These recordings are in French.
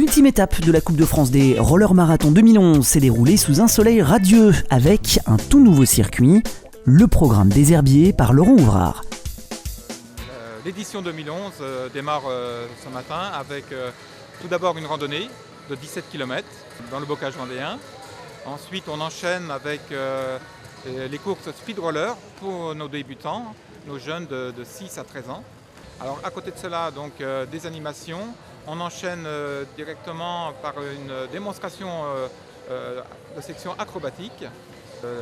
L'ultime étape de la Coupe de France des Rollers Marathon 2011 s'est déroulée sous un soleil radieux avec un tout nouveau circuit, le programme des Herbiers par Laurent Ouvrard. L'édition 2011 démarre ce matin avec tout d'abord une randonnée de 17 km dans le bocage vendéen. Ensuite, on enchaîne avec les courses speed roller pour nos débutants, nos jeunes de 6 à 13 ans. Alors à côté de cela, donc, des animations. On enchaîne directement par une démonstration de section acrobatique,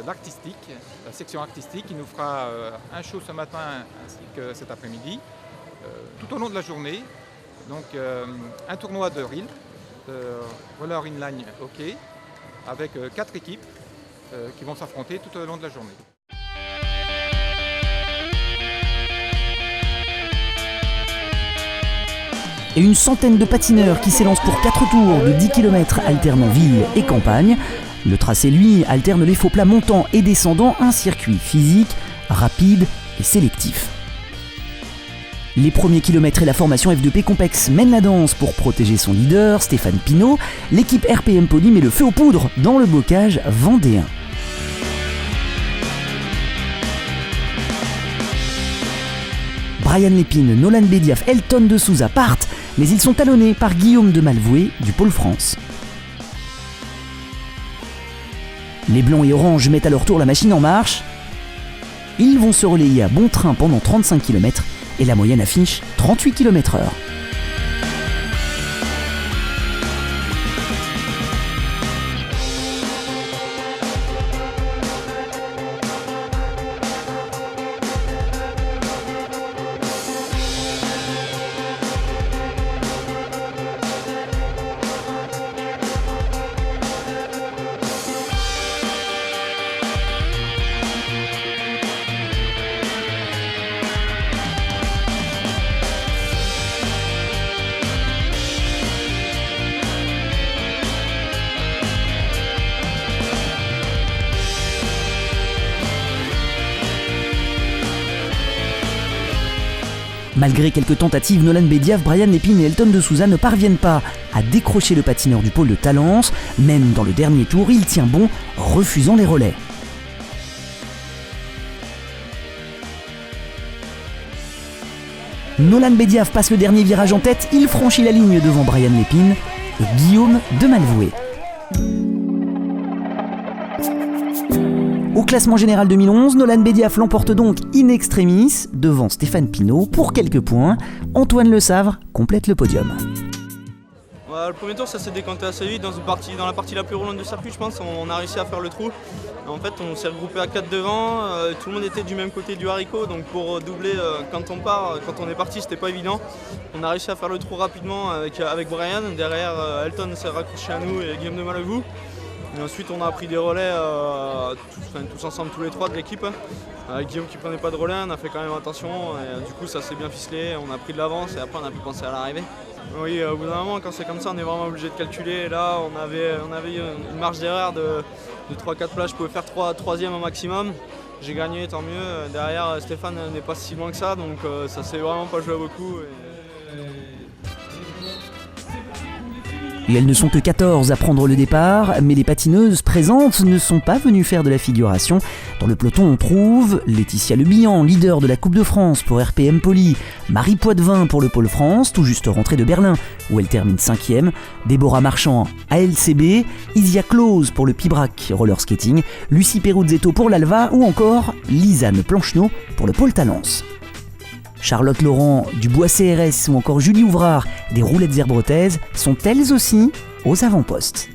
l'artistique, la section artistique qui nous fera un show ce matin ainsi que cet après-midi. Tout au long de la journée, donc un tournoi de reel, de roller inline hockey, avec 4 équipes qui vont s'affronter tout au long de la journée. Et une centaine de patineurs qui s'élancent pour 4 tours de 10 km alternant ville et campagne. Le tracé, lui, alterne les faux plats montants et descendants, un circuit physique, rapide et sélectif. Les premiers kilomètres et la formation F2P Compex mènent la danse pour protéger son leader, Stéphane Pinault. L'équipe RPM Poly met le feu aux poudres dans le bocage vendéen. Brian Lépine, Nolan Bediaf, Elton de Souza partent, mais ils sont talonnés par Guillaume de Malvoué du Pôle France. Les blancs et oranges mettent à leur tour la machine en marche. Ils vont se relayer à bon train pendant 35 km et la moyenne affiche 38 km/h. Malgré quelques tentatives, Nolan Bediaf, Brian Lépine et Elton de Souza ne parviennent pas à décrocher le patineur du pôle de Talence. Même dans le dernier tour, il tient bon, refusant les relais. Nolan Bediaf passe le dernier virage en tête, il franchit la ligne devant Brian Lépine et Guillaume de Malvoué. Au classement général 2011, Nolan Bediaf l'emporte donc in extremis devant Stéphane Pinault pour quelques points. Antoine Le Savre complète le podium. Le premier tour, ça s'est décanté assez vite dans la partie la plus roulante du circuit, je pense. On a réussi à faire le trou. En fait, on s'est regroupé à 4 devant. Tout le monde était du même côté du haricot, donc pour doubler quand on est parti, c'était pas évident. On a réussi à faire le trou rapidement avec Brian. Derrière, Elton s'est raccroché à nous et Guillaume de Malvoué. Et ensuite on a pris des relais tous ensemble, tous les trois de l'équipe. Guillaume qui prenait pas de relais, on a fait quand même attention et du coup ça s'est bien ficelé, on a pris de l'avance et après on a pu penser à l'arrivée. Oui, au bout d'un moment quand c'est comme ça on est vraiment obligé de calculer. Et là on avait une marge d'erreur de 3-4 places, je pouvais faire 3e au maximum. J'ai gagné, tant mieux. Derrière Stéphane n'est pas si loin que ça, donc ça s'est vraiment pas joué à beaucoup. Et elles ne sont que 14 à prendre le départ, mais les patineuses présentes ne sont pas venues faire de la figuration. Dans le peloton, on trouve Laetitia Lebihan, leader de la Coupe de France pour RPM Poly, Marie Poitvin pour le Pôle France, tout juste rentrée de Berlin, où elle termine 5e, Déborah Marchand, ALCB, Isia Close pour le Pibrac Roller Skating, Lucie Peruzzetto pour l'Alva, ou encore Lisanne Plancheneau pour le Pôle Talence. Charlotte Laurent du Bois CRS ou encore Julie Ouvrard des Roulettes Herbretaises sont elles aussi aux avant-postes.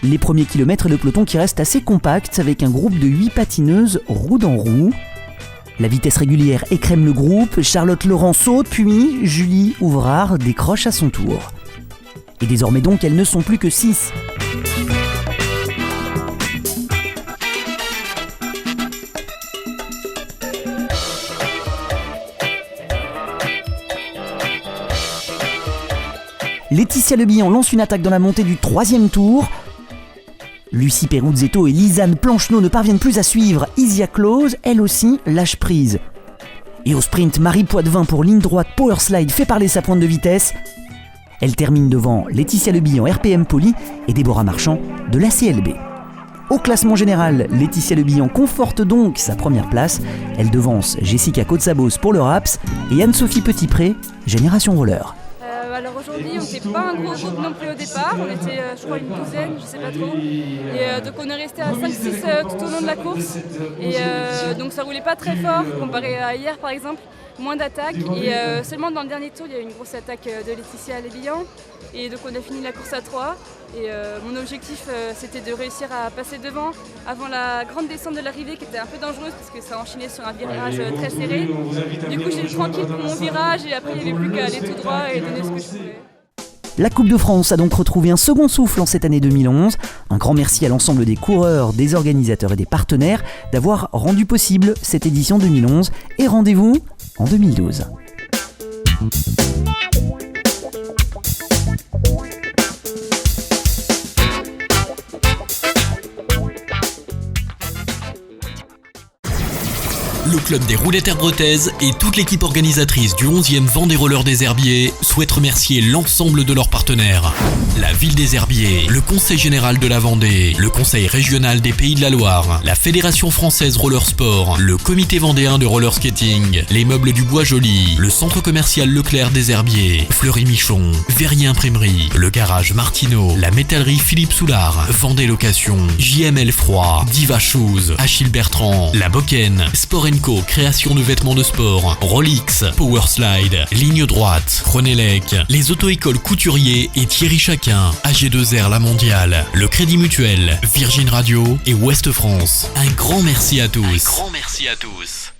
Les premiers kilomètres et le peloton qui reste assez compact avec un groupe de 8 patineuses roue dans roue. La vitesse régulière écrème le groupe, Charlotte Laurent saute puis Julie Ouvrard décroche à son tour. Et désormais donc elles ne sont plus que 6. Laetitia Lebihan lance une attaque dans la montée du 3e tour. Lucie Peruzzetto et Lisanne Plancheneau ne parviennent plus à suivre. Isia Close, elle aussi, lâche prise. Et au sprint, Marie Poitvin pour ligne droite Power Slide fait parler sa pointe de vitesse. Elle termine devant Laetitia Lebihan RPM Poly et Déborah Marchand de la CLB. Au classement général, Laetitia Lebihan conforte donc sa première place. Elle devance Jessica Kotsabos pour le RAPS et Anne-Sophie Petitpré, Génération Roller. Alors aujourd'hui, on n'était pas un gros groupe non plus au départ, on était je crois une douzaine, je sais pas trop. Et donc on est resté à 5-6 tout au long de la course. Et donc ça roulait pas très fort comparé à hier par exemple, moins d'attaques. Et seulement dans le dernier tour, il y a eu une grosse attaque de Laetitia Lebihan. Et donc on a fini la course à 3. Et mon objectif c'était de réussir à passer devant avant la grande descente de l'arrivée qui était un peu dangereuse parce que ça enchaînait sur un virage très serré. Du coup j'ai eu tranquille pour mon virage et après il n'y avait plus qu'à aller tout droit et donner ce que je pouvais. La Coupe de France a donc retrouvé un second souffle en cette année 2011. Un grand merci à l'ensemble des coureurs, des organisateurs et des partenaires d'avoir rendu possible cette édition 2011. Et rendez-vous en 2012. Le club des roulettes herbretaises et toute l'équipe organisatrice du 11e Vendée Roller des Herbiers souhaitent remercier l'ensemble de leurs partenaires. La ville des Herbiers, le Conseil général de la Vendée, le Conseil régional des Pays de la Loire, la Fédération française Roller Sport, le Comité vendéen de roller skating, les meubles du Bois Joli, le centre commercial Leclerc des Herbiers, Fleury Michon, Verrier Imprimerie, le garage Martineau, la métallerie Philippe Soulard, Vendée Location, JML Froid, Diva Shoes, Achille Bertrand, La Boquenne, Sport & Co, création de vêtements de sport, Rolix, Powerslide, Ligne Droite, Chronelec, les auto-écoles Couturier et Thierry Chacun, AG2R La Mondiale, le Crédit Mutuel, Virgin Radio et Ouest France. Un grand merci à tous.